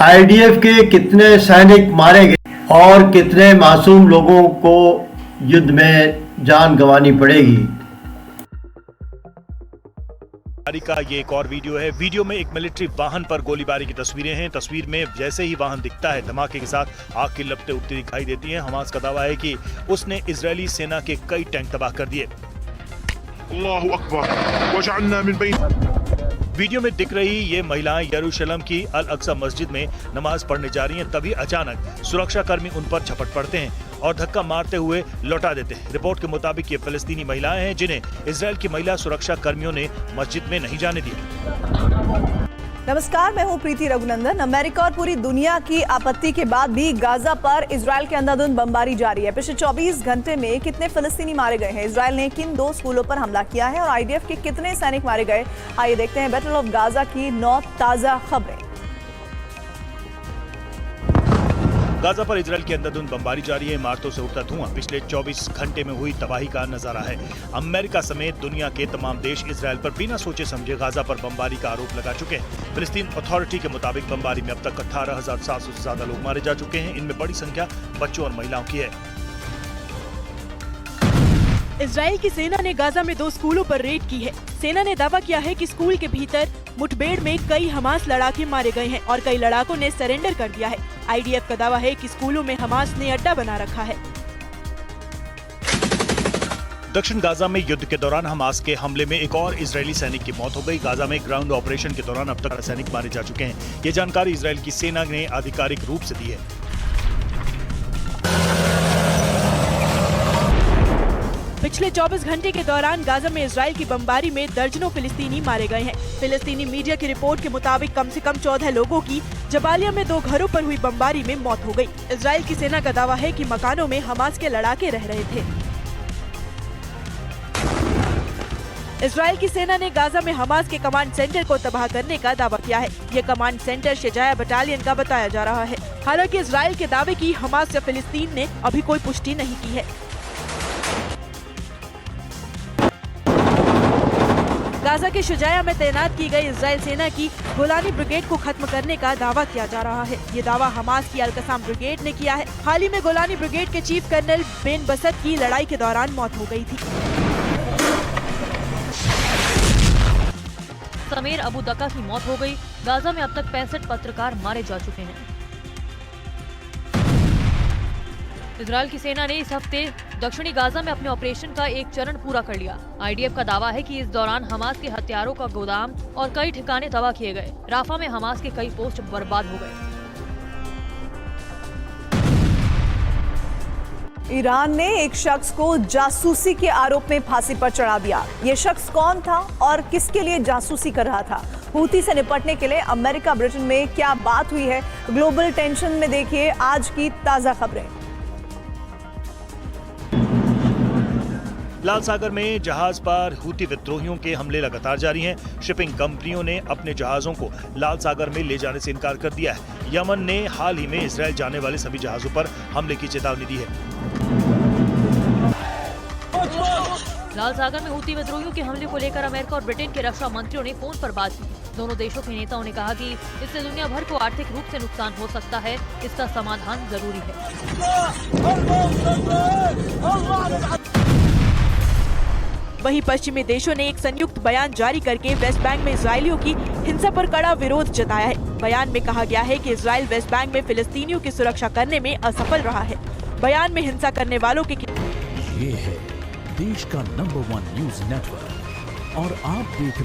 IDF के कितने सैनिक मारे गए और कितने मासूम लोगों को युद्ध में जान गंवानी पड़ेगी। का ये एक और वीडियो है। वीडियो में एक मिलिट्री वाहन पर गोलीबारी की तस्वीरें हैं। तस्वीर में जैसे ही वाहन दिखता है धमाके के साथ आग की लपटें उठती दिखाई देती हैं। हमास का दावा है कि उसने इजरायली सेना के कई टैंक तबाह कर दिए। अल्लाहु अकबर वजअलना मिन बैन। वीडियो में दिख रही ये महिलाएं यरूशलेम की अल अक्सा मस्जिद में नमाज पढ़ने जा रही हैं। तभी अचानक सुरक्षाकर्मी उन पर झपट पड़ते हैं और धक्का मारते हुए लौटा देते हैं। रिपोर्ट के मुताबिक ये फिलिस्तीनी महिलाएं हैं जिन्हें इजरायल की महिला सुरक्षा कर्मियों ने मस्जिद में नहीं जाने दिया। नमस्कार, मैं हूं प्रीति रघुनंदन। अमेरिका और पूरी दुनिया की आपत्ति के बाद भी गाजा पर इजरायल के अंधाधुंध बमबारी जारी है। पिछले 24 घंटे में कितने फिलिस्तीनी मारे गए हैं, इजरायल ने किन 2 स्कूलों पर हमला किया है और आईडीएफ के कितने सैनिक मारे गए, आइए देखते हैं बैटल ऑफ गाजा की 9 ताजा खबरें। गाजा पर इजरायल की अंधाधुंध बमबारी जारी है। इमारतों से उठता धुआं पिछले 24 घंटे में हुई तबाही का नजारा है। अमेरिका समेत दुनिया के तमाम देश इजरायल पर बिना सोचे समझे गाजा पर बमबारी का आरोप लगा चुके हैं। फिलिस्तीन अथॉरिटी के मुताबिक बमबारी में अब तक 18,700 से ज्यादा लोग मारे जा चुके हैं। इनमें बड़ी संख्या बच्चों और महिलाओं की है। इजरायल की सेना ने गाजा में 2 स्कूलों पर रेड की है। सेना ने दावा किया है कि स्कूल के भीतर मुठभेड़ में कई हमास लड़ाके मारे गए हैं और कई लड़ाकों ने सरेंडर कर दिया है। आईडीएफ का दावा है कि स्कूलों में हमास ने अड्डा बना रखा है। दक्षिण गाजा में युद्ध के दौरान हमास के हमले में एक और इजरायली सैनिक की मौत हो गई। गाजा में ग्राउंड ऑपरेशन के दौरान अब तक सैनिक मारे जा चुके हैं। ये जानकारी इजरायल की सेना ने आधिकारिक रूप से दी है। पिछले 24 घंटे के दौरान गाजा में इजरायल की बमबारी में दर्जनों फिलिस्तीनी मारे गए हैं। फिलिस्तीनी मीडिया की रिपोर्ट के मुताबिक कम से कम 14 लोगों की जबालिया में 2 घरों पर हुई बमबारी में मौत हो गई। इजरायल की सेना का दावा है कि मकानों में हमास के लड़ाके रह रहे थे। इजरायल की सेना ने गाजा में हमास के कमांड सेंटर को तबाह करने का दावा किया है। ये कमांड सेंटर शजाया बटालियन का बताया जा रहा है। हालांकि इजरायल के दावे की हमास या फिलिस्तीन ने अभी कोई पुष्टि नहीं की है। गाजा के शुजाया में तैनात की गई इजरायल सेना की गोलानी ब्रिगेड को खत्म करने का दावा किया जा रहा है। ये दावा हमास की अल-कसाम ब्रिगेड ने किया है। हाल ही में गोलानी ब्रिगेड के चीफ कर्नल बेन बसत की लड़ाई के दौरान मौत हो गई थी। समीर अबू दका की मौत हो गई। गाजा में अब तक 65 पत्रकार मारे जा चुके हैं। इजरायल की सेना ने इस हफ्ते दक्षिणी गाजा में अपने ऑपरेशन का एक चरण पूरा कर लिया। आईडीएफ का दावा है कि इस दौरान हमास के हथियारों का गोदाम और कई ठिकाने तबाह किए गए। राफा में हमास के कई पोस्ट बर्बाद हो गए। ईरान ने एक शख्स को जासूसी के आरोप में फांसी पर चढ़ा दिया। ये शख्स कौन था और किसके लिए जासूसी कर रहा था? हूती से निपटने के लिए अमेरिका ब्रिटेन में क्या बात हुई है? ग्लोबल टेंशन में देखिए आज की ताजा खबरें। लाल सागर में जहाज पर हूती विद्रोहियों के हमले लगातार जारी हैं। शिपिंग कंपनियों ने अपने जहाजों को लाल सागर में ले जाने से इनकार कर दिया है। यमन ने हाल ही में इजरायल जाने वाले सभी जहाजों पर हमले की चेतावनी दी है। लाल सागर में हूती विद्रोहियों के हमले को लेकर अमेरिका और ब्रिटेन के रक्षा मंत्रियों ने फोन पर बात की। दोनों देशों के नेताओं ने कहा कि इससे दुनिया भर को आर्थिक रूप से नुकसान हो सकता है। इसका समाधान जरूरी है। वहीं पश्चिमी देशों ने एक संयुक्त बयान जारी करके वेस्ट बैंक में इजरायलियों की हिंसा पर कड़ा विरोध जताया है। बयान में कहा गया है कि इजरायल वेस्ट बैंक में फिलिस्तीनियों की सुरक्षा करने में असफल रहा है। बयान में हिंसा करने वालों के ये है देश का नंबर 1 न्यूज नेटवर्क और आप देख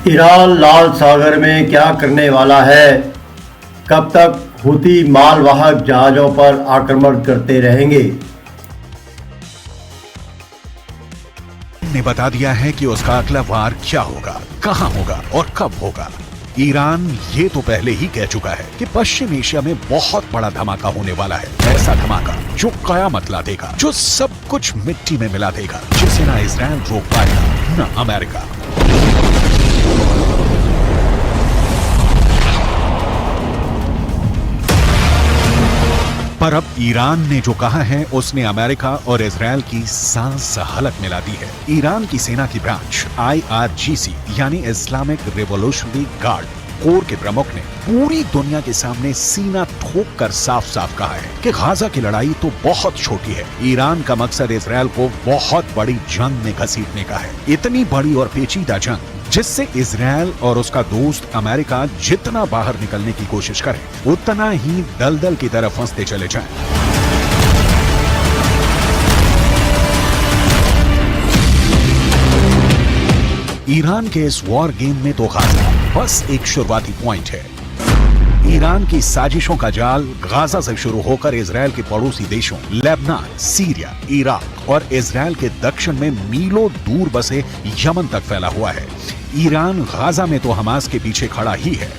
ईरान लाल सागर में क्या करने वाला है? कब तक हूती मालवाहक जहाजों पर आक्रमण करते रहेंगे? ने बता दिया है कि उसका अगला वार क्या होगा, कहां होगा और कब होगा। ईरान ये तो पहले ही कह चुका है कि पश्चिम एशिया में बहुत बड़ा धमाका होने वाला है। ऐसा धमाका जो कयामत ला देगा, जो सब कुछ मिट्टी में मिला देगा, जिसे ना इजरायल रोक पाएगा ना अमेरिका। पर अब ईरान ने जो कहा है उसने अमेरिका और इजराइल की सांस हलक मिला दी है। ईरान की सेना की ब्रांच IRGC यानी इस्लामिक रिवॉल्यूशनरी गार्ड कोर के प्रमुख ने पूरी दुनिया के सामने सीना ठोक कर साफ साफ कहा है कि गाजा की लड़ाई तो बहुत छोटी है। ईरान का मकसद इजराइल को बहुत बड़ी जंग में घसीटने का है, इतनी बड़ी और पेचीदा जंग जिससे इजराइल और उसका दोस्त अमेरिका जितना बाहर निकलने की कोशिश करे उतना ही दलदल की तरफ फंसते चले जाएं। ईरान के इस वॉर गेम में तो गाजा बस एक शुरुआती पॉइंट है। ईरान की साजिशों का जाल गाजा से शुरू होकर इजराइल के पड़ोसी देशों लेबनान, सीरिया, इराक और इजराइल के दक्षिण में मीलों दूर बसे यमन तक फैला हुआ है। ईरान गाजा में तो हमास के पीछे खड़ा ही है,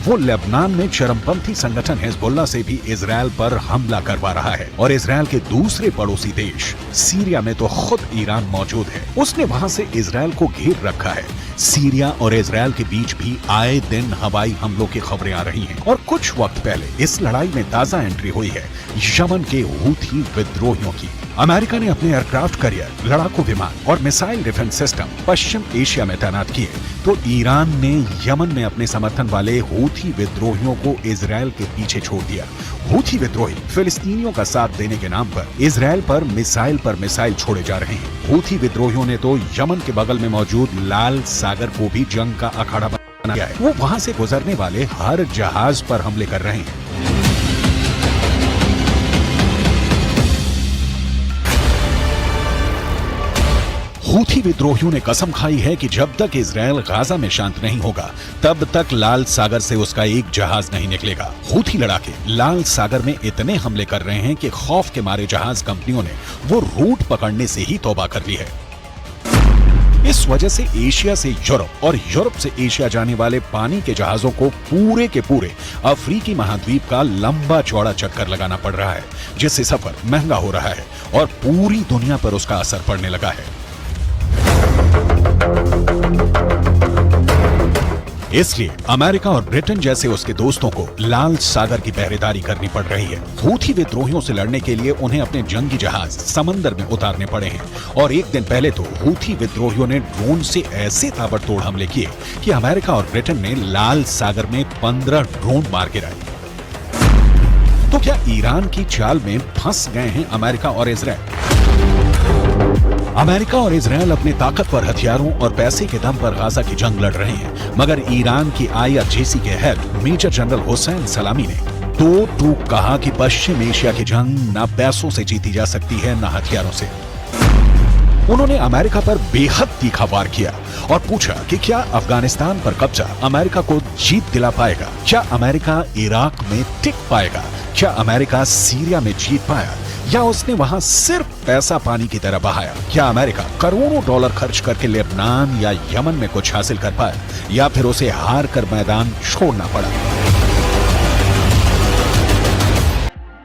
वो लेबनान में चरमपंथी संगठन हिजबुल्लाह से भी इजराइल पर हमला करवा रहा है और इजराइल के दूसरे पड़ोसी देश सीरिया में तो खुद ईरान मौजूद है, उसने वहां से इजराइल को घेर रखा है। सीरिया और इजराइल के बीच भी आए दिन हवाई हमलों की खबरें आ रही हैं और कुछ वक्त पहले इस लड़ाई में ताजा एंट्री हुई है यमन के हूथी विद्रोहियों की। अमेरिका ने अपने एयरक्राफ्ट कैरियर, लड़ाकू विमान और मिसाइल डिफेंस सिस्टम पश्चिम एशिया में तैनात किए, तो ईरान ने यमन में अपने समर्थन वाले हूथी विद्रोहियों को इजराइल के पीछे छोड़ दिया। हूथी विद्रोही फिलिस्तीनियों का साथ देने के नाम पर इजराइल पर मिसाइल छोड़े जा रहे हैं। हूथी विद्रोहियों ने तो यमन के बगल में मौजूद लाल सागर को भी जंग का अखाड़ा बनाया है। वो वहां से गुजरने वाले हर जहाज पर हमले कर रहे हैं। हूथी विद्रोहियों ने कसम खाई है कि जब तक इजराइल गाजा में शांत नहीं होगा तब तक लाल सागर से उसका एक जहाज नहीं निकलेगा। हूथी लड़ाके लाल सागर में इतने हमले कर रहे हैं कि खौफ के मारे जहाज कंपनियों ने वो रूट पकड़ने से ही तौबा कर ली है। इस वजह से एशिया से यूरोप और यूरोप से एशिया जाने वाले पानी के जहाजों को पूरे के पूरे अफ्रीकी महाद्वीप का लंबा चौड़ा चक्कर लगाना पड़ रहा है, जिससे सफर महंगा हो रहा है और पूरी दुनिया पर उसका असर पड़ने लगा है। इसलिए अमेरिका और ब्रिटेन जैसे उसके दोस्तों को लाल सागर की पहरेदारी करनी पड़ रही है। हूथी विद्रोहियों से लड़ने के लिए उन्हें अपने जंगी जहाज समंदर में उतारने पड़े हैं और एक दिन पहले तो हूथी विद्रोहियों ने ड्रोन से ऐसे ताबड़तोड़ हमले किए कि अमेरिका और ब्रिटेन ने लाल सागर में 15 ड्रोन मार गिराए। तो क्या ईरान की चाल में फंस गए हैं अमेरिका और इजराइल? अमेरिका और इजराइल अपने ताकतवर हथियारों और पैसे के दम पर गाजा की जंग लड़ रहे हैं, मगर ईरान की IRGC के हेड मेजर जनरल हुसैन सलामी ने दो टूक कहा कि पश्चिम एशिया की जंग न पैसों से जीती जा सकती है न हथियारों से। उन्होंने अमेरिका पर बेहद तीखा वार किया और पूछा कि क्या अफगानिस्तान पर कब्जा अमेरिका को जीत दिला पाएगा? क्या अमेरिका इराक में टिक पाएगा? क्या अमेरिका सीरिया में जीत पाया या उसने वहां सिर्फ पैसा पानी की तरह बहाया? क्या अमेरिका करोड़ों डॉलर खर्च करके लेबनान या यमन में कुछ हासिल कर पाया या फिर उसे हार कर मैदान छोड़ना पड़ा?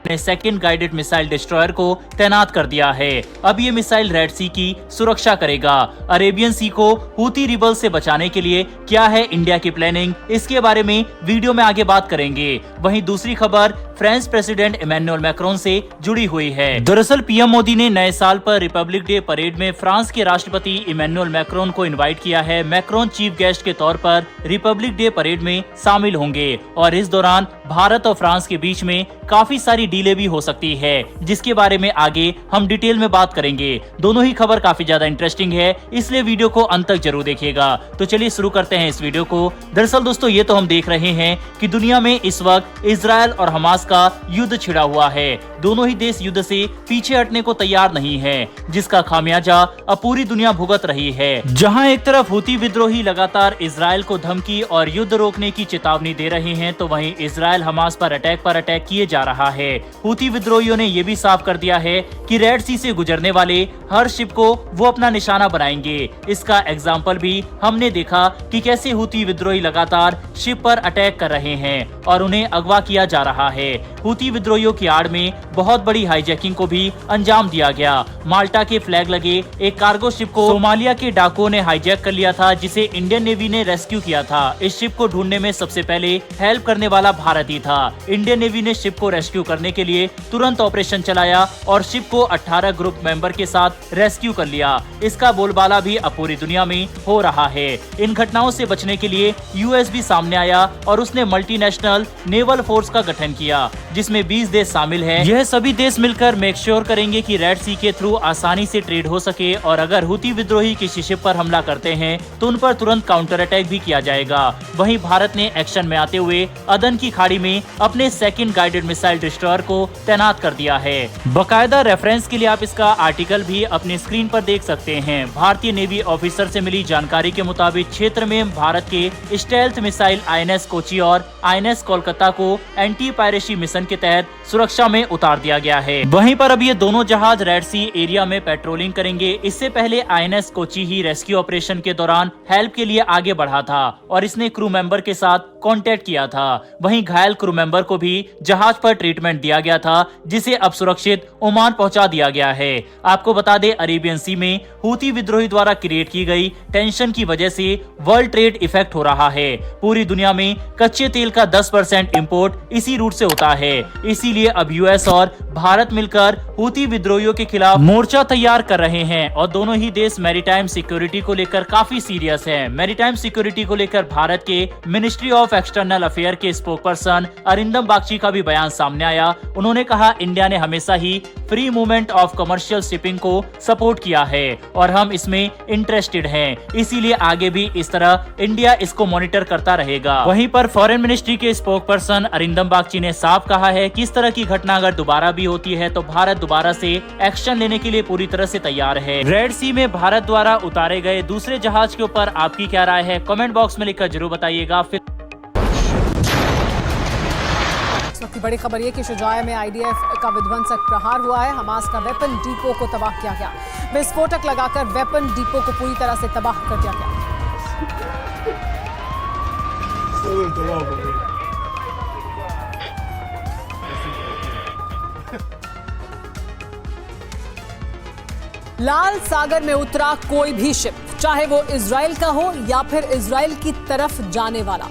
ने सेकंड गाइडेड मिसाइल डिस्ट्रॉयर को तैनात कर दिया है। अब ये मिसाइल रेड सी की सुरक्षा करेगा। अरेबियन सी को हूती रिबल से बचाने के लिए क्या है इंडिया की प्लानिंग, इसके बारे में वीडियो में आगे बात करेंगे। वहीं दूसरी खबर फ्रेंच प्रेसिडेंट इमैनुअल मैक्रोन से जुड़ी हुई है। दरअसल पीएम मोदी ने नए साल पर रिपब्लिक डे परेड में फ्रांस के राष्ट्रपति इमैनुअल मैक्रोन को इनवाइट किया है। मैक्रोन चीफ गेस्ट के तौर पर रिपब्लिक डे परेड में शामिल होंगे और इस दौरान भारत और फ्रांस के बीच में काफी सारी डीले भी हो सकती है, जिसके बारे में आगे हम डिटेल में बात करेंगे। दोनों ही खबर काफी ज्यादा इंटरेस्टिंग है, इसलिए वीडियो को अंत तक जरूर देखिएगा। तो चलिए शुरू करते हैं इस वीडियो को। दरअसल दोस्तों ये तो हम देख रहे हैं कि दुनिया में इस वक्त इजराइल और हमास का युद्ध छिड़ा हुआ है। दोनों ही देश युद्ध से पीछे हटने को तैयार नहीं है, जिसका खामियाजा अब पूरी दुनिया भुगत रही है। जहां एक तरफ हूती विद्रोही लगातार इजराइल को धमकी और युद्ध रोकने की चेतावनी दे रहे हैं, तो वहीं इजराइल हमास पर अटैक किए जा रहा है। हूती विद्रोहियों ने यह भी साफ कर दिया है कि रेड सी से गुजरने वाले हर शिप को वो अपना निशाना बनाएंगे। इसका एग्जाम्पल भी हमने देखा कि कैसे हूती विद्रोही लगातार शिप पर अटैक कर रहे हैं और उन्हें अगवा किया जा रहा है। हूती विद्रोहियों की आड़ में बहुत बड़ी हाईजैकिंग को भी अंजाम दिया गया। माल्टा के फ्लैग लगे एक कार्गो शिप को सोमालिया के डाकुओं ने हाईजैक कर लिया था, जिसे इंडियन नेवी ने रेस्क्यू किया था। इस शिप को ढूंढने में सबसे पहले हेल्प करने वाला भारत ही था। इंडियन नेवी ने शिप को रेस्क्यू करने के लिए तुरंत ऑपरेशन चलाया और शिप को 18 ग्रुप मेंबर के साथ रेस्क्यू कर लिया। इसका बोलबाला भी अब पूरी दुनिया में हो रहा है। इन घटनाओं से बचने के लिए यूएस भी सामने आया और उसने मल्टीनेशनल नेवल फोर्स का गठन किया, जिसमें 20 देश शामिल हैं। यह सभी देश मिलकर मेक श्योर करेंगे कि रेड सी के थ्रू आसानी से ट्रेड हो सके और अगर हुती विद्रोही किसी शिप पर हमला करते हैं तो उन पर तुरंत काउंटर अटैक भी किया जाएगा। वहीं भारत ने एक्शन में आते हुए अदन की खाड़ी में अपने सेकंड गाइडेड मिसाइल डिस्ट्रॉयर को तैनात कर दिया है। बकायदा रेफरेंस के लिए आप इसका आर्टिकल भी अपने स्क्रीन पर देख सकते हैं। भारतीय नेवी ऑफिसर से मिली जानकारी के मुताबिक क्षेत्र में भारत के स्टेल्थ मिसाइल INS कोची और INS कोलकाता को एंटी पायरेसी मिशन के तहत सुरक्षा में उतार दिया गया है। वहीं पर अब ये दोनों जहाज रेड सी एरिया में पेट्रोलिंग करेंगे। इससे पहले INS कोची ही रेस्क्यू ऑपरेशन के दौरान हेल्प के लिए आगे बढ़ा था और इसने क्रू मेंबर के साथ कांटेक्ट किया था। वहीं घायल क्रू मेंबर को भी जहाज पर ट्रीटमेंट दिया गया था, जिसे अब सुरक्षित ओमान पहुंचा दिया गया है। आपको बता दें, अरेबियन सी में हुती विद्रोही द्वारा क्रिएट की गई टेंशन की वजह से वर्ल्ड ट्रेड इफेक्ट हो रहा है। पूरी दुनिया में कच्चे तेल का 10% इंपोर्ट इसी रूट से होता है। इसीलिए अब यूएस और भारत मिलकर हुती विद्रोहियों के खिलाफ मोर्चा तैयार कर रहे हैं और दोनों ही देश मैरीटाइम सिक्योरिटी को लेकर काफी सीरियस हैं। मैरीटाइम सिक्योरिटी को लेकर भारत के मिनिस्ट्री ऑफ एक्सटर्नल अफेयर के स्पोकपर्सन अरिंदम बागची का भी बयान सामने आया। उन्होंने कहा, इंडिया ने हमेशा ही free movement of commercial shipping को सपोर्ट किया है और हम इसमें इंटरेस्टेड हैं। इसीलिए आगे भी इस तरह इंडिया इसको मॉनिटर करता रहेगा। वहीं पर फॉरेन मिनिस्ट्री के स्पोकपर्सन अरिंदम बागची ने साफ कहा है कि इस तरह की घटना अगर दोबारा भी होती है तो भारत दोबारा से एक्शन लेने के लिए पूरी तरह से तैयार है। रेड सी में भारत द्वारा उतारे गए दूसरे जहाज के ऊपर आपकी क्या राय है? कमेंट बॉक्स में लिखकर जरूर बताइएगा। इस वक्त की बड़ी खबर ये कि शुजाया में IDF का विध्वंसक प्रहार हुआ है। हमास का वेपन डिपो को तबाह किया गया। विस्फोटक लगाकर वेपन डिपो को पूरी तरह से तबाह कर दिया गया। लाल सागर में उतरा कोई भी शिप, चाहे वो इजराइल का हो या फिर इजराइल की तरफ जाने वाला,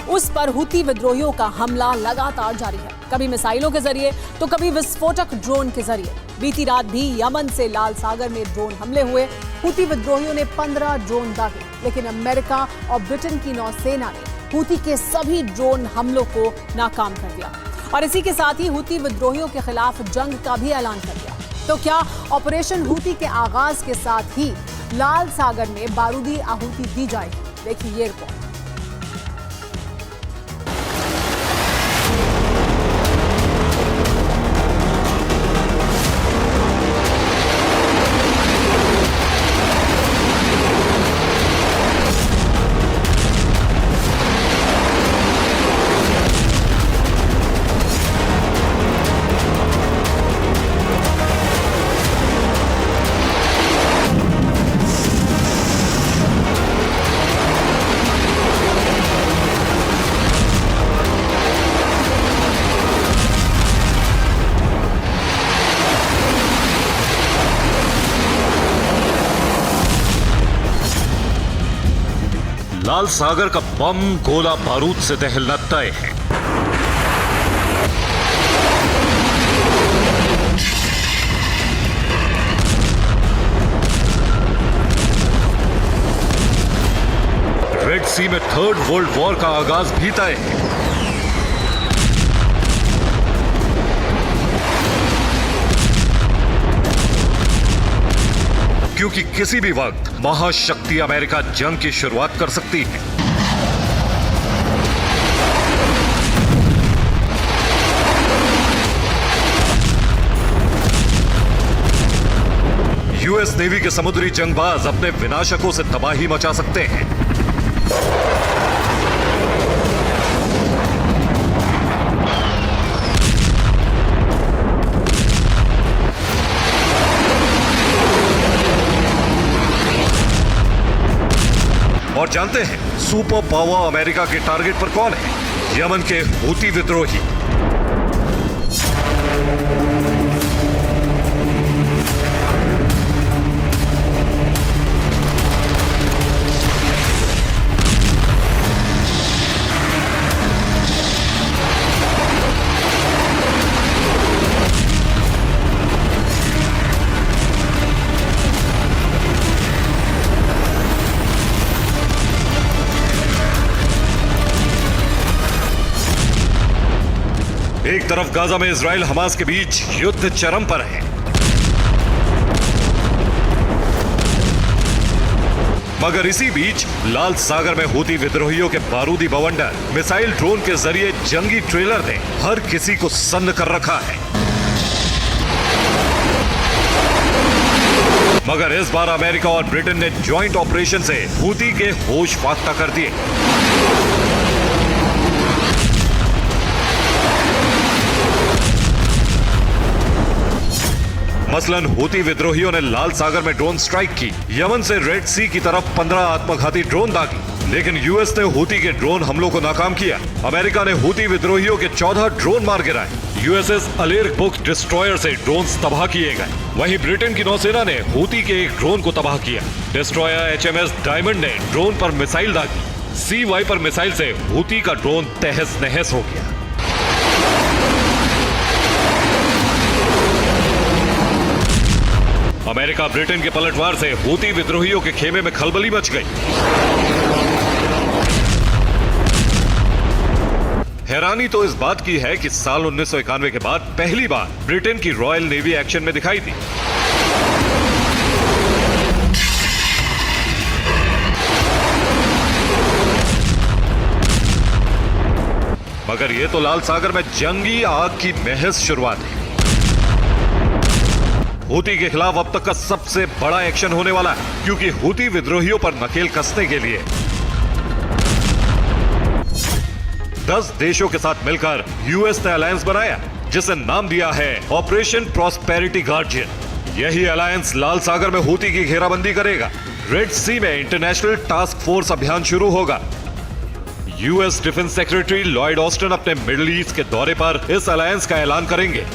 उस पर हुती विद्रोहियों का हमला लगातार जारी है। कभी मिसाइलों के जरिए तो कभी विस्फोटक ड्रोन के जरिए। बीती रात भी यमन से लाल सागर में ड्रोन हमले हुए। हुती विद्रोहियों ने 15 ड्रोन दागे, लेकिन अमेरिका और ब्रिटेन की नौसेना ने हुती के सभी ड्रोन हमलों को नाकाम कर दिया और इसी के साथ ही हुती विद्रोहियों के खिलाफ जंग का भी ऐलान कर दिया। तो क्या ऑपरेशन हुती के आगाज के साथ ही लाल सागर में बारूदी आहुति दी जाएगी? देखिए ये रिपोर्ट। लाल सागर का बम गोला बारूद से दहलना तय है। रेड सी में थर्ड वर्ल्ड वॉर का आगाज भी तय है। क्योंकि किसी भी वक्त महाशक्ति अमेरिका जंग की शुरुआत कर सकती है। यूएस नेवी के समुद्री जंगबाज अपने विनाशकों से तबाही मचा सकते हैं। और जानते हैं सुपर पावर अमेरिका के टारगेट पर कौन है? यमन के हुती विद्रोही। एक तरफ गाजा में इजराइल हमास के बीच युद्ध चरम पर है, मगर इसी बीच लाल सागर में हूती विद्रोहियों के बारूदी बवंडर मिसाइल ड्रोन के जरिए जंगी ट्रेलर ने हर किसी को सन्न कर रखा है। मगर इस बार अमेरिका और ब्रिटेन ने ज्वाइंट ऑपरेशन से हूती के होश फाख्ता कर दिए। मसलन हूती विद्रोहियों ने लाल सागर में ड्रोन स्ट्राइक की, यमन से रेड सी की तरफ 15 आत्मघाती ड्रोन दागी, लेकिन यूएस ने हूती के ड्रोन हमलों को नाकाम किया। अमेरिका ने हूती विद्रोहियों के 14 ड्रोन मार गिराए। यूएसएस अलेर बुक डिस्ट्रॉयर से ड्रोन्स तबाह किए गए। वहीं ब्रिटेन की नौसेना ने हूती के एक ड्रोन को तबाह किया। डिस्ट्रॉयर एचएमएस डायमंड ने ड्रोन पर मिसाइल दागी। सी वाइपर मिसाइल से हूती का ड्रोन तहस नहस हो गया। अमेरिका ब्रिटेन के पलटवार से हूती विद्रोहियों के खेमे में खलबली मच गई। हैरानी तो इस बात की है कि साल 1991 के बाद पहली बार ब्रिटेन की रॉयल नेवी एक्शन में दिखाई दी। मगर यह तो लाल सागर में जंगी आग की महज शुरुआत है। हूती के खिलाफ अब तक का सबसे बड़ा एक्शन होने वाला है, क्योंकि हूती विद्रोहियों पर नकेल कसने के लिए 10 देशों के साथ मिलकर यूएस ने अलायंस बनाया, जिसे नाम दिया है ऑपरेशन प्रॉस्पेरिटी गार्जियन। यही अलायंस लाल सागर में हूती की घेराबंदी करेगा। रेड सी में इंटरनेशनल टास्क फोर्स अभियान शुरू होगा। US defence secretary Lloyd Austin अपने मिडिल ईस्ट के दौरे पर इस अलायंस का ऐलान करेंगे।